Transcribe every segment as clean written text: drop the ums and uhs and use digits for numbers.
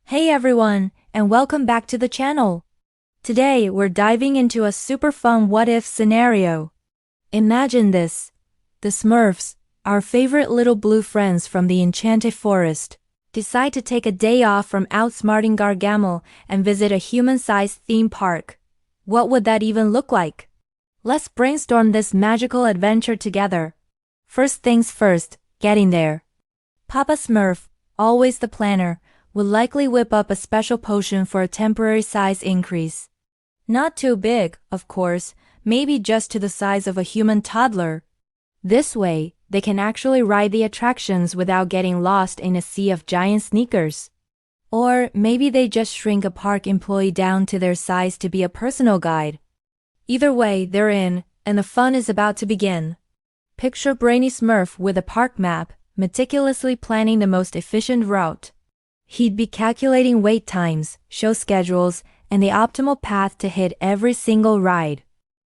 Hey everyone, and welcome back to the channel. Today we're diving into a super fun what-if scenario. Imagine this. The Smurfs, our favorite little blue friends from the Enchanted Forest, decide to take a day off from outsmarting Gargamel and visit a human-sized theme park. What would that even look like? Let's brainstorm this magical adventure together. First things first, getting there. Papa Smurf, always the planner, would likely whip up a special potion for a temporary size increase. Not too big, of course, maybe just to the size of a human toddler. This way, they can actually ride the attractions without getting lost in a sea of giant sneakers. Or maybe they just shrink a park employee down to their size to be a personal guide. Either way, they're in, and the fun is about to begin. Picture Brainy Smurf with a park map, meticulously planning the most efficient route. He'd be calculating wait times, show schedules, and the optimal path to hit every single ride.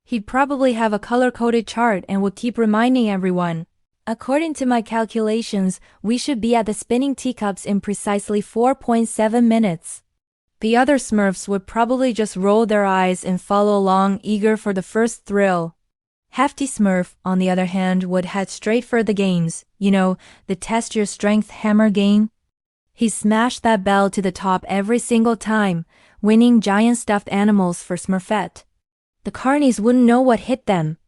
He'd probably have a color-coded chart and would keep reminding everyone, "According to my calculations, we should be at the spinning teacups in precisely 4.7 minutes. The other Smurfs would probably just roll their eyes and follow along, eager for the first thrill. Hefty Smurf, on the other hand, would head straight for the games, the test your strength hammer game. He smashed that bell to the top every single time, winning giant stuffed animals for Smurfette. The carnies wouldn't know what hit them.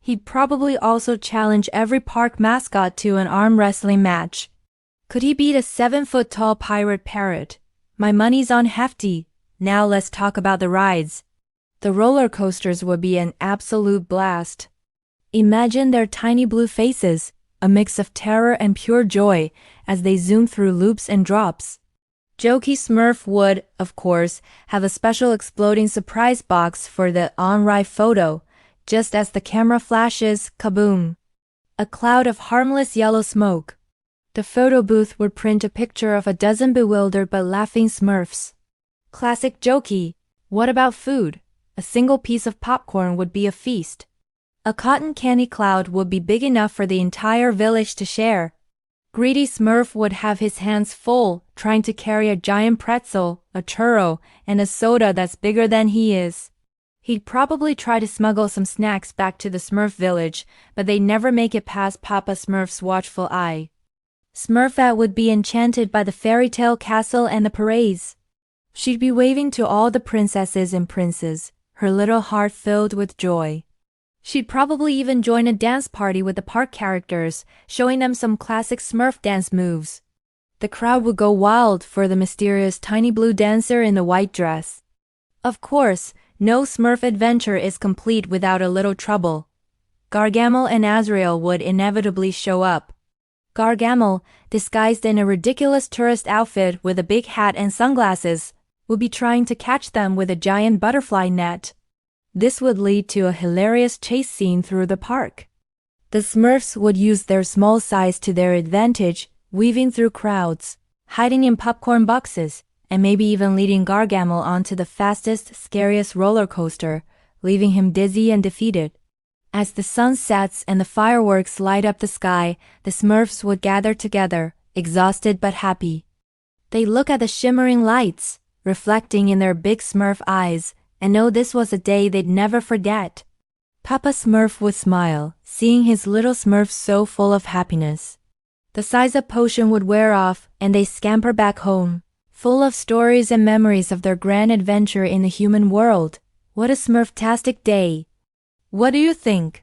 He'd probably also challenge every park mascot to an arm wrestling match. Could he beat a 7-foot-tall pirate parrot? My money's on Hefty. Now let's talk about the rides. The roller coasters would be an absolute blast. Imagine their tiny blue faces, a mix of terror and pure joy, as they zoom through loops and drops. Jokey Smurf would, of course, have a special exploding surprise box for the on-ride photo, just as the camera flashes, kaboom! A cloud of harmless yellow smoke. The photo booth would print a picture of a dozen bewildered but laughing Smurfs. Classic Jokey. What about food? A single piece of popcorn would be a feast. A cotton candy cloud would be big enough for the entire village to share. Greedy Smurf would have his hands full, trying to carry a giant pretzel, a churro, and a soda that's bigger than he is. He'd probably try to smuggle some snacks back to the Smurf village, but they'd never make it past Papa Smurf's watchful eye. Smurfette would be enchanted by the fairy tale castle and the parades. She'd be waving to all the princesses and princes, her little heart filled with joy. She'd probably even join a dance party with the park characters, showing them some classic Smurf dance moves. The crowd would go wild for the mysterious tiny blue dancer in the white dress. Of course, no Smurf adventure is complete without a little trouble. Gargamel and Azrael would inevitably show up. Gargamel, disguised in a ridiculous tourist outfit with a big hat and sunglasses, would be trying to catch them with a giant butterfly net. This would lead to a hilarious chase scene through the park. The Smurfs would use their small size to their advantage, weaving through crowds, hiding in popcorn boxes, and maybe even leading Gargamel onto the fastest, scariest roller coaster, leaving him dizzy and defeated. As the sun sets and the fireworks light up the sky, the Smurfs would gather together, exhausted but happy. They look at the shimmering lights, reflecting in their big Smurf eyes, and know this was a day they'd never forget. Papa Smurf would smile, seeing his little Smurfs so full of happiness. The size-up potion would wear off, and they scamper back home, full of stories and memories of their grand adventure in the human world. What a Smurftastic day! What do you think?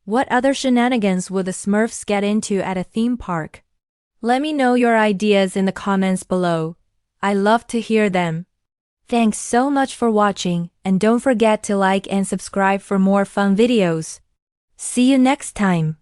What other shenanigans would the Smurfs get into at a theme park? Let me know your ideas in the comments below. I love to hear them. Thanks so much for watching, and don't forget to like and subscribe for more fun videos. See you next time.